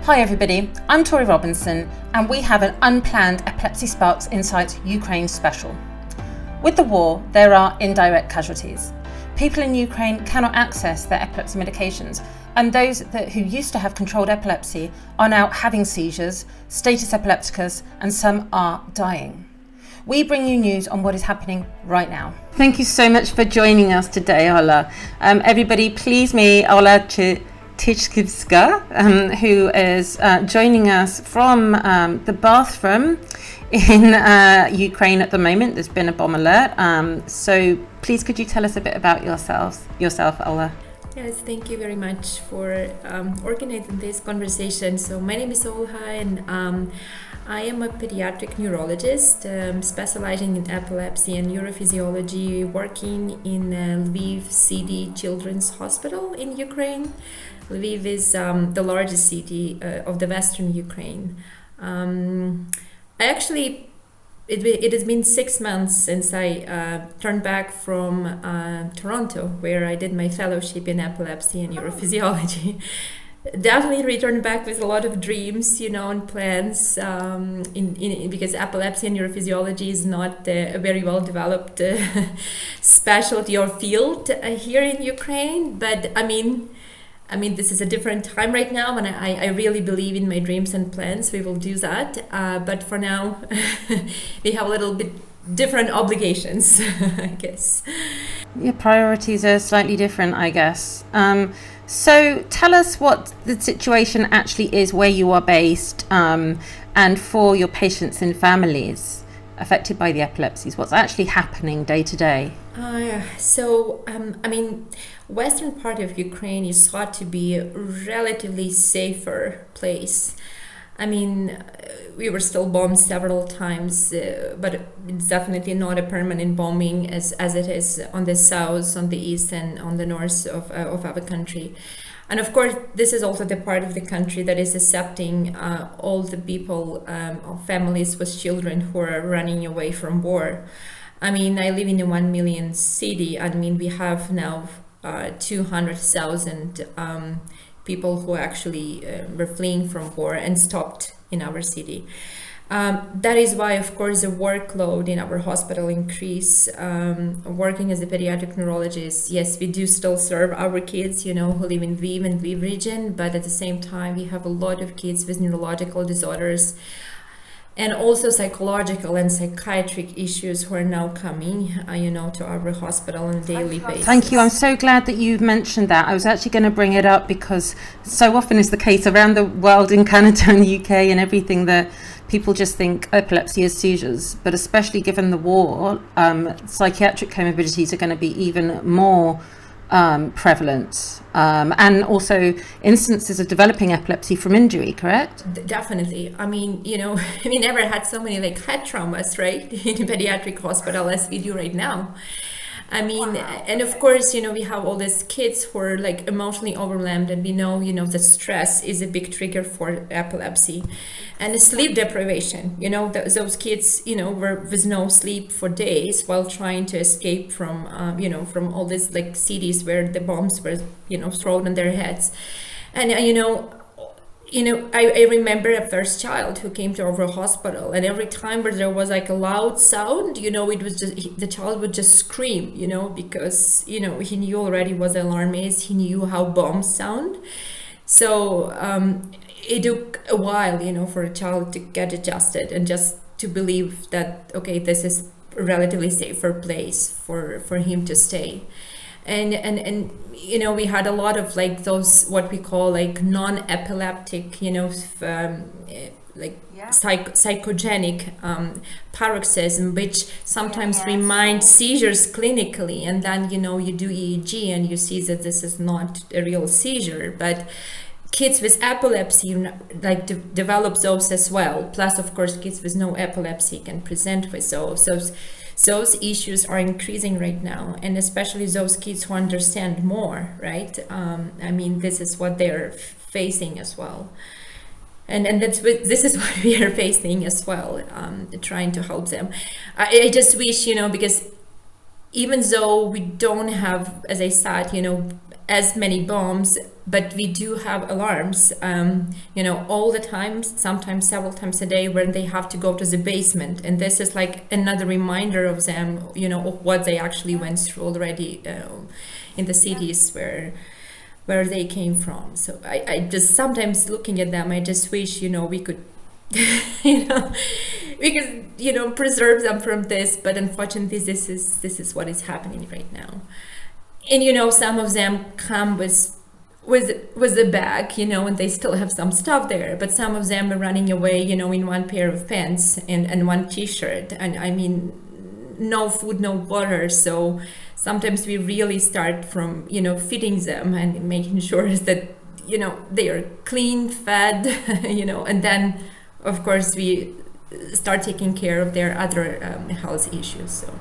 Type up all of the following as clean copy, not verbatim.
Hi everybody, I'm Torie Robinson and we have an unplanned Epilepsy Sparks Insights Ukraine special. With the war, there are indirect casualties. People in Ukraine cannot access their epilepsy medications, and those who used to have controlled epilepsy are now having seizures, status epilepticus, and some are dying. We bring you news on what is happening right now. Thank you so much for joining us today, Ola. Everybody, please meet Olha Tychkivska, who is joining us from the bathroom in Ukraine at the moment. There's been a bomb alert. So please, could you tell us a bit about yourself, Ola? Yes, thank you very much for organizing this conversation. So my name is Olha, and I am a pediatric neurologist specializing in epilepsy and neurophysiology, working in Lviv City Children's Hospital in Ukraine. Lviv is the largest city of the Western Ukraine. It has been 6 months since I turned back from Toronto, where I did my fellowship in epilepsy and neurophysiology. Definitely returned back with a lot of dreams, and plans, because epilepsy and neurophysiology is not a very well developed specialty or field here in Ukraine. But I mean, this is a different time right now, and I really believe in my dreams and plans. We will do that. But for now, we have a little bit different obligations, I guess. Your priorities are slightly different, I guess. So tell us what the situation actually is where you are based, and for your patients and families affected by the epilepsies, what's actually happening day to day? Western part of Ukraine is thought to be a relatively safer place. We were still bombed several times, but it's definitely not a permanent bombing as it is on the south, on the east, and on the north of our country. And of course, this is also the part of the country that is accepting all the people, families with children who are running away from war. I live in a 1 million city. We have now 200,000 people who actually were fleeing from war and stopped in our city. That is why, of course, the workload in our hospital increased. Working as a pediatric neurologist, yes, we do still serve our kids, who live in Lviv and Lviv region, but at the same time, we have a lot of kids with neurological disorders and also psychological and psychiatric issues who are now coming, to our hospital on a daily basis. Thank you. I'm so glad that you've mentioned that. I was actually going to bring it up because so often is the case around the world, in Canada and the UK and everything, that people just think epilepsy is seizures, but especially given the war, psychiatric comorbidities are going to be even more prevalent, and also instances of developing epilepsy from injury, correct? Definitely. We never had so many head traumas, right, in a pediatric hospital as we do right now. And of course, we have all these kids who are emotionally overwhelmed, and we know, that stress is a big trigger for epilepsy. And the sleep deprivation, those kids, were with no sleep for days while trying to escape from, from all these cities where the bombs were, thrown on their heads. And, I remember a first child who came to our hospital, and every time where there was a loud sound, it was just, the child would just scream, because, he knew already what the alarm is. He knew how bombs sound. So it took a while, for a child to get adjusted and just to believe that, okay, this is a relatively safer place for him to stay. And we had a lot of those what we call non-epileptic, psychogenic paroxysm, which sometimes remind seizures clinically, and then you do EEG and you see that this is not a real seizure, but kids with epilepsy develop those as well. Plus, of course, kids with no epilepsy can present with those. So those issues are increasing right now, and especially those kids who understand more, right? This is what they're facing as well. And this is what we are facing as well, trying to help them. I just wish, because even though we don't have, as I said, as many bombs, but we do have alarms, all the time, sometimes several times a day, when they have to go to the basement. And this is like another reminder of them, of what they actually went through already in the cities where they came from. So I just sometimes looking at them, I just wish, we could, we could, preserve them from this. But unfortunately, this is what is happening right now. And some of them come with a bag, and they still have some stuff there. But some of them are running away, in one pair of pants and one T-shirt. And I mean, no food, no water. So sometimes we really start from, feeding them and making sure that, they are clean, fed, and then, of course, we start taking care of their other health issues. So.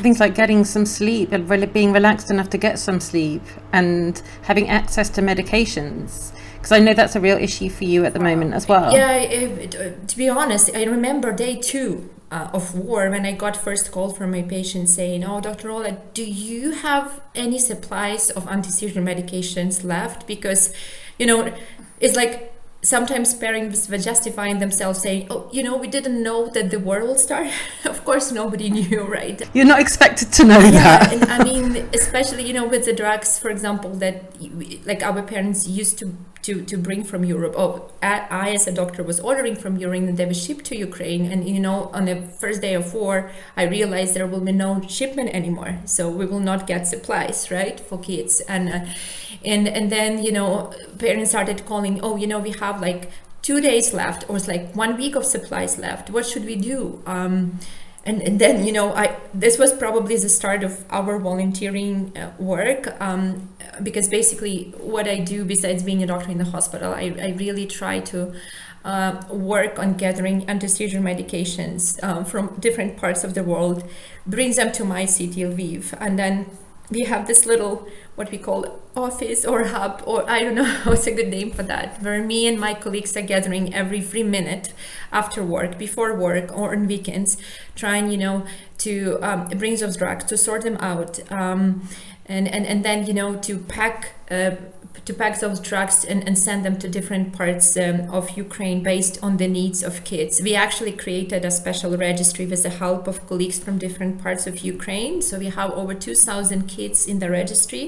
Things like getting some sleep and being relaxed enough to get some sleep and having access to medications. Because I know that's a real issue for you at the moment as well. Yeah, to be honest, I remember day 2 of war when I got first call from my patient saying, "Oh, Dr. Ola, do you have any supplies of anti-seizure medications left?" Because, it's like sometimes parents were justifying themselves saying, "Oh, we didn't know that the war will start." Of course, nobody knew, right? You're not expected to know that. And I mean, especially, with the drugs, for example, that like our parents used to bring from Europe. I as a doctor was ordering from Europe and they were shipped to Ukraine. And, on the first day of war, I realized there will be no shipment anymore. So we will not get supplies, right, for kids. And then, parents started calling, "Oh, we have like 2 days left, or it's like 1 week of supplies left. What should we do?" And then, this was probably the start of our volunteering work, because basically what I do besides being a doctor in the hospital, I really try to work on gathering anti-seizure medications from different parts of the world, brings them to my city, Lviv, and then we have this little, what we call office or hub, or I don't know what's a good name for that, where me and my colleagues are gathering every 3 minutes after work, before work, or on weekends, trying, to bring those drugs, to sort them out, and then, to pack those drugs and send them to different parts of Ukraine based on the needs of kids. We actually created a special registry with the help of colleagues from different parts of Ukraine. So we have over 2,000 kids in the registry.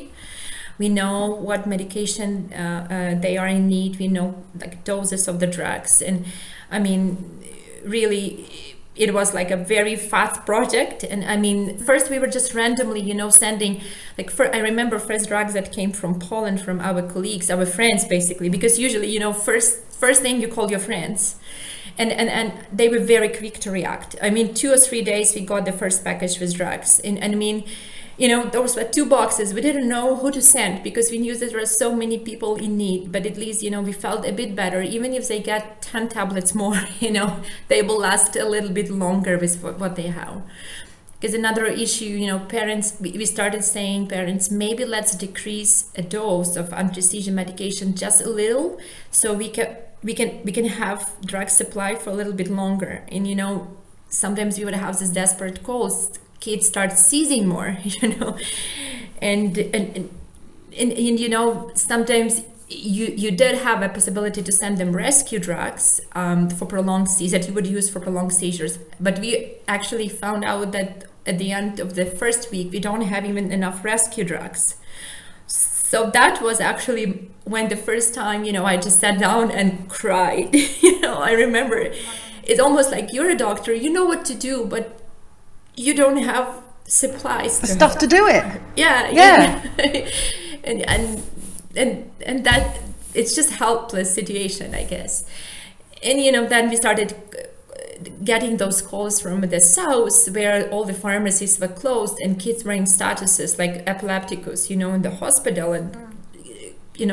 We know what medication they are in need. We know like doses of the drugs. And I mean, really, it was like a very fast project. And I mean, first we were just randomly, sending, like, I remember first drugs that came from Poland, from our colleagues, our friends, basically, because usually, first thing you call your friends. And they were very quick to react. I mean, 2 or 3 days we got the first package with drugs. And I mean, those were 2 boxes. We didn't know who to send because we knew that there were so many people in need. But at least, we felt a bit better. Even if they get 10 tablets more, they will last a little bit longer with what they have. Because another issue, parents, we started saying, parents, maybe let's decrease a dose of anti-seizure medication just a little, so we can have drug supply for a little bit longer. And sometimes we would have these desperate calls. Kids start seizing more, and sometimes you did have a possibility to send them rescue drugs for prolonged seizures that you would use for prolonged seizures. But we actually found out that at the end of the first week, we don't have even enough rescue drugs. So that was actually when the first time, I just sat down and cried. I remember it's almost like you're a doctor, you know what to do, but you don't have supplies. Stuff to do it. Yeah. and that, it's just helpless situation, I guess. And then we started getting those calls from the south, where all the pharmacies were closed and kids were in statuses like epilepticus, in the hospital, and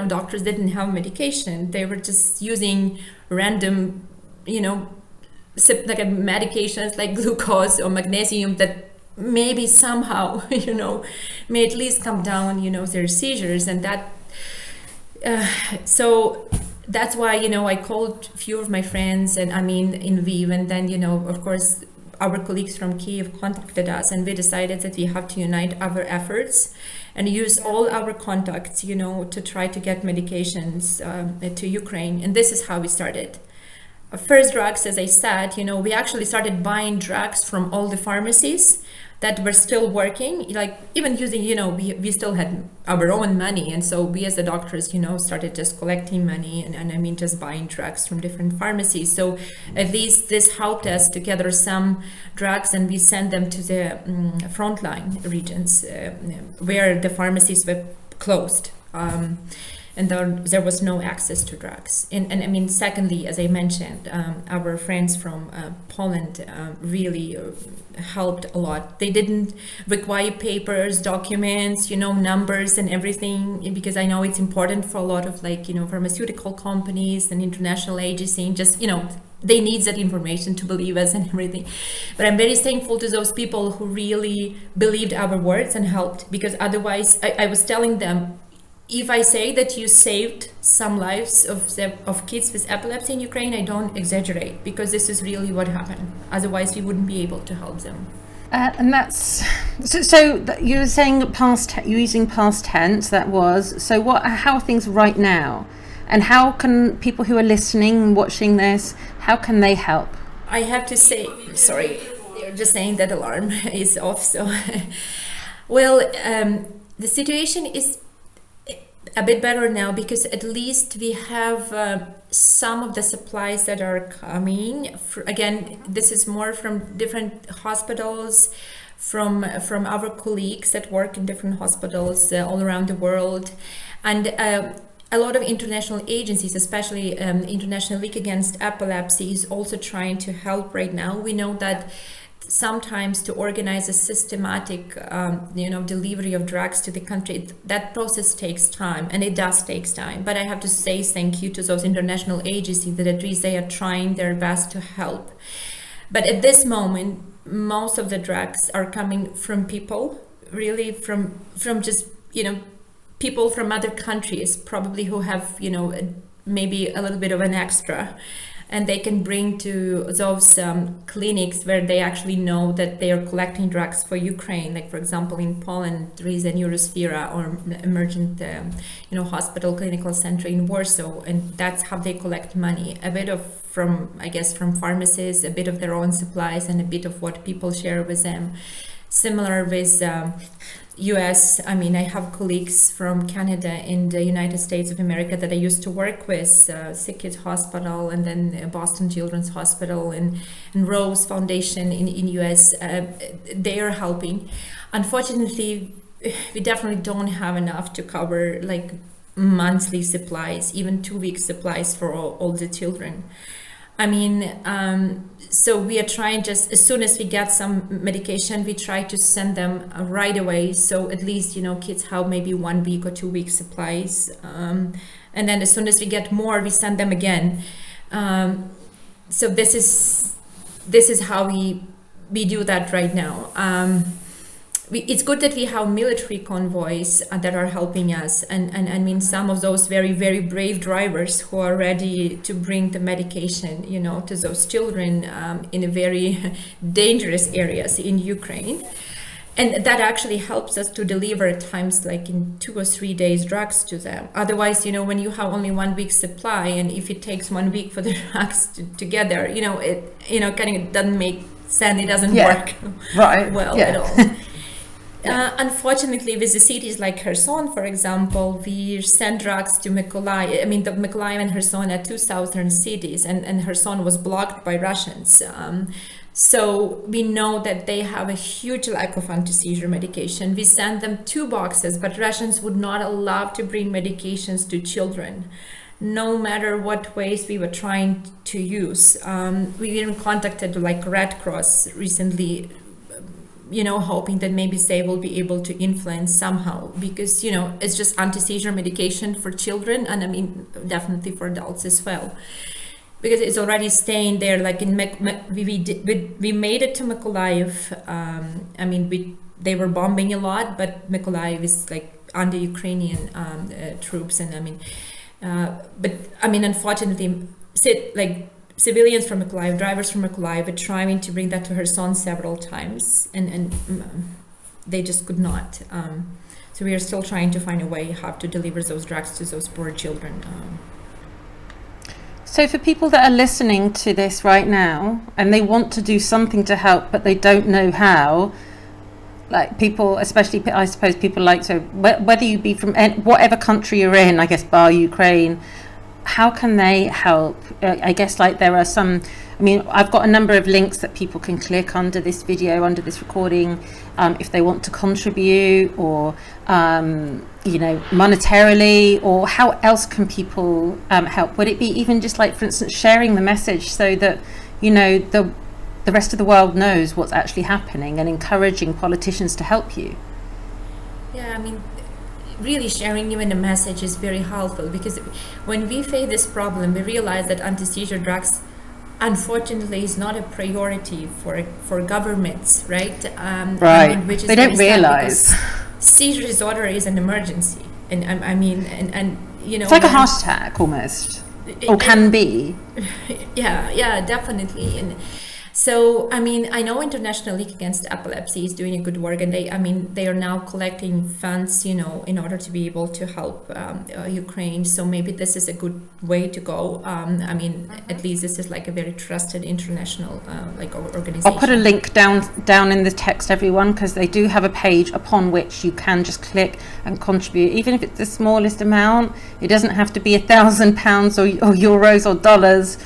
doctors didn't have medication. They were just using random, like medications like glucose or magnesium that maybe somehow, may at least come down, their seizures. And that, so that's why, I called a few of my friends, and I mean, in Lviv, and then, of course, our colleagues from Kiev contacted us, and we decided that we have to unite our efforts and use all our contacts, to try to get medications to Ukraine. And this is how we started. First drugs, as I said, we actually started buying drugs from all the pharmacies that were still working, like even using, we still had our own money. And so we as the doctors, started just collecting money and just buying drugs from different pharmacies. So at least this helped us to gather some drugs, and we sent them to the frontline regions where the pharmacies were closed. And there was no access to drugs. And secondly, as I mentioned, our friends from Poland really helped a lot. They didn't require papers, documents, numbers and everything, because I know it's important for a lot of pharmaceutical companies and international agencies, just, they need that information to believe us and everything. But I'm very thankful to those people who really believed our words and helped, because otherwise I was telling them, if I say that you saved some lives of kids with epilepsy in Ukraine, I don't exaggerate, because this is really what happened. Otherwise, we wouldn't be able to help them. And that's so you were saying you're using past tense. That was so. How are things right now, and how can people who are listening and watching this, how can they help? I have to say, sorry, they're just saying that alarm is off. So, well, the situation is a bit better now, because at least we have some of the supplies that are coming. Again, this is more from different hospitals, from our colleagues that work in different hospitals all around the world, and a lot of international agencies, especially International League Against Epilepsy, is also trying to help right now. We know that sometimes to organize a systematic delivery of drugs to the country, that process takes time, and it does take time. But I have to say thank you to those international agencies that at least they are trying their best to help. But at this moment, most of the drugs are coming from people, really from just people from other countries, probably who have maybe a little bit of an extra, and they can bring to those clinics where they actually know that they are collecting drugs for Ukraine. Like, for example, in Poland, there is a Neurosfera or emergent hospital clinical center in Warsaw, and that's how they collect money. A bit from pharmacies, a bit of their own supplies, and a bit of what people share with them. Similar with US, I have colleagues from Canada and the United States of America that I used to work with, Sick Kids Hospital, and then Boston Children's Hospital and Rose Foundation in US. They are helping. Unfortunately, we definitely don't have enough to cover monthly supplies, even 2 week supplies for all the children. So we are trying, just as soon as we get some medication, we try to send them right away. So at least, kids have maybe 1 week or 2 week supplies. And then as soon as we get more, we send them again. So this is how we do that right now. It's good that we have military convoys that are helping us, and some of those very, very brave drivers who are ready to bring the medication, to those children in a very dangerous areas in Ukraine. And that actually helps us to deliver at times in 2 or 3 days drugs to them. Otherwise, when you have only 1 week supply, and if it takes 1 week for the drugs together, it kind of doesn't make sense. It doesn't work at all. Unfortunately, with the cities like Kherson, for example, we send drugs to Mykolaiv. The Mykolaiv and Kherson are two southern cities, and Kherson was blocked by Russians. So we know that they have a huge lack of anti-seizure medication. We send them 2 boxes, but Russians would not allow to bring medications to children, no matter what ways we were trying to use. We even contacted Red Cross recently, hoping that maybe they will be able to influence somehow, because, it's just anti-seizure medication for children, and definitely for adults as well, because it's already staying there. We made it to Mykolaiv. They were bombing a lot, but Mykolaiv is under Ukrainian troops, and unfortunately, civilians from Mykolaiv, drivers from Mykolaiv, were trying to bring that to Kherson several times, and they just could not. So we are still trying to find a way how to deliver those drugs to those poor children. So for people that are listening to this right now and they want to do something to help, but they don't know how, like people, especially I suppose people like, so whether you be from whatever country you're in, I guess bar Ukraine, how can they help? I guess like there are some, I mean, I've got a number of links that people can click under this video, under this recording, if they want to contribute, or you know, monetarily, or how else can people help? Would it be even just like, for instance, sharing the message so that, you know, the rest of the world knows what's actually happening, and encouraging politicians to help you? Yeah, I mean, really sharing even the message is very helpful, because when we face this problem, we realize that anti-seizure drugs, unfortunately, is not a priority for governments, right? Right. I mean, which is they don't realize seizure disorder is an emergency, and I mean, and you know, it's like a heart attack almost, or can be. Yeah, definitely. And so, I mean, I know International League Against Epilepsy is doing a good work, and they are now collecting funds, you know, in order to be able to help Ukraine. So maybe this is a good way to go. I mean, at least this is like a very trusted international organization. I'll put a link down in the text, everyone, because they do have a page upon which you can just click and contribute, even if it's the smallest amount. It doesn't have to be £1,000 or euros or dollars.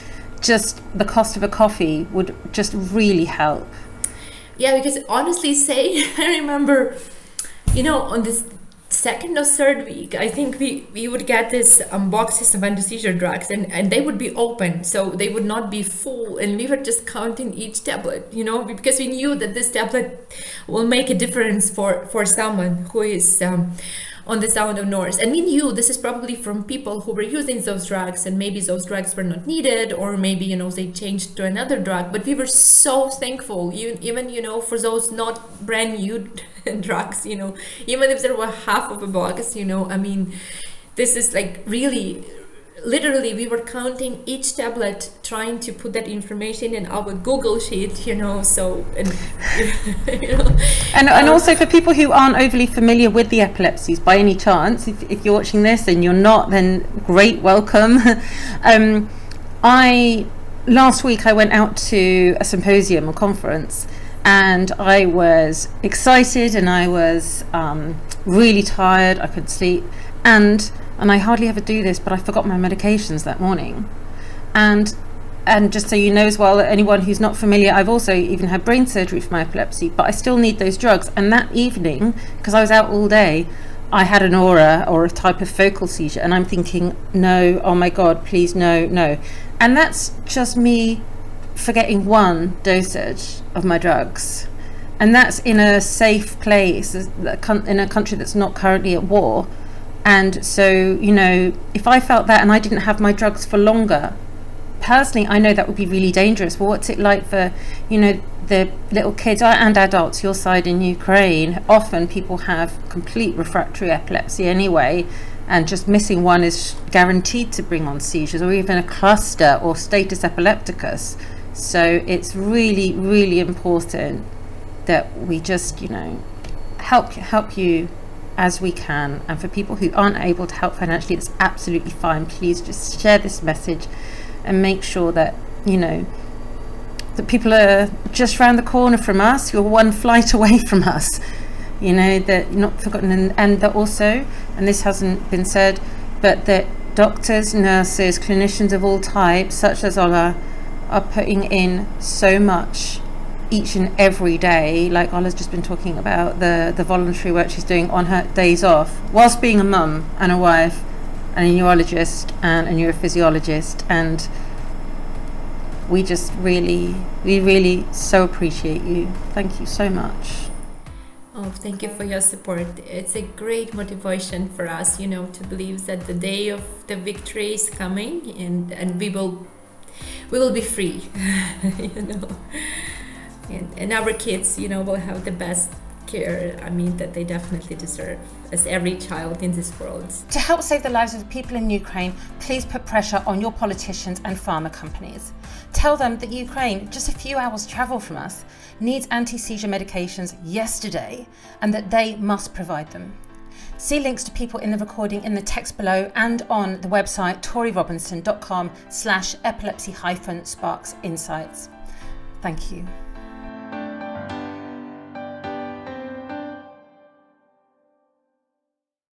Just the cost of a coffee would just really help. Yeah, because honestly I remember, you know, on this second or third week, I think we would get this boxes of anti-seizure drugs, and they would be open, so they would not be full, and we were just counting each tablet, you know, because we knew that this tablet will make a difference for someone who is on the Sound of North. And we knew this is probably from people who were using those drugs, and maybe those drugs were not needed, or maybe, you know, they changed to another drug. But we were so thankful, even, you know, for those not brand new drugs, you know, even if there were half of a box, you know, I mean, this is like really, literally, we were counting each tablet, trying to put that information in our Google sheet, you know, so, and, you know. And also for people who aren't overly familiar with the epilepsies, by any chance, if you're watching this and you're not, then great, welcome. Last week I went out to a symposium, a conference, and I was excited, and I was really tired, I couldn't sleep, and I hardly ever do this, but I forgot my medications that morning. And just so you know as well, anyone who's not familiar, I've also even had brain surgery for my epilepsy, but I still need those drugs. And that evening, because I was out all day, I had an aura, or a type of focal seizure, and I'm thinking, no, oh my God, please, no. And that's just me forgetting one dosage of my drugs. And that's in a safe place, in a country that's not currently at war. And so, you know, if I felt that and I didn't have my drugs for longer, personally, I know that would be really dangerous. Well, what's it like for, you know, the little kids and adults your side in Ukraine? Often people have complete refractory epilepsy anyway, and just missing one is guaranteed to bring on seizures, or even a cluster or status epilepticus. So it's really, really important that we just, you know, help you as we can. And for people who aren't able to help financially, it's absolutely fine. Please just share this message and make sure that, you know, that people are just around the corner from us. You're one flight away from us, you know, that you're not forgotten. And that also, and this hasn't been said, but that doctors, nurses, clinicians of all types, such as Ola, are putting in so much each and every day. Like Ola's just been talking about the voluntary work she's doing on her days off, whilst being a mum and a wife and a neurologist and a neurophysiologist. And we really so appreciate you. Thank you so much. Oh, thank you for your support. It's a great motivation for us, you know, to believe that the day of the victory is coming, and we will be free, you know. And our kids, you know, will have the best care, I mean, that they definitely deserve, as every child in this world. To help save the lives of the people in Ukraine, please put pressure on your politicians and pharma companies. Tell them that Ukraine, just a few hours travel from us, needs anti-seizure medications yesterday and that they must provide them. See links to people in the recording in the text below and on the website torierobinson.com/epilepsy-sparks insights. Thank you.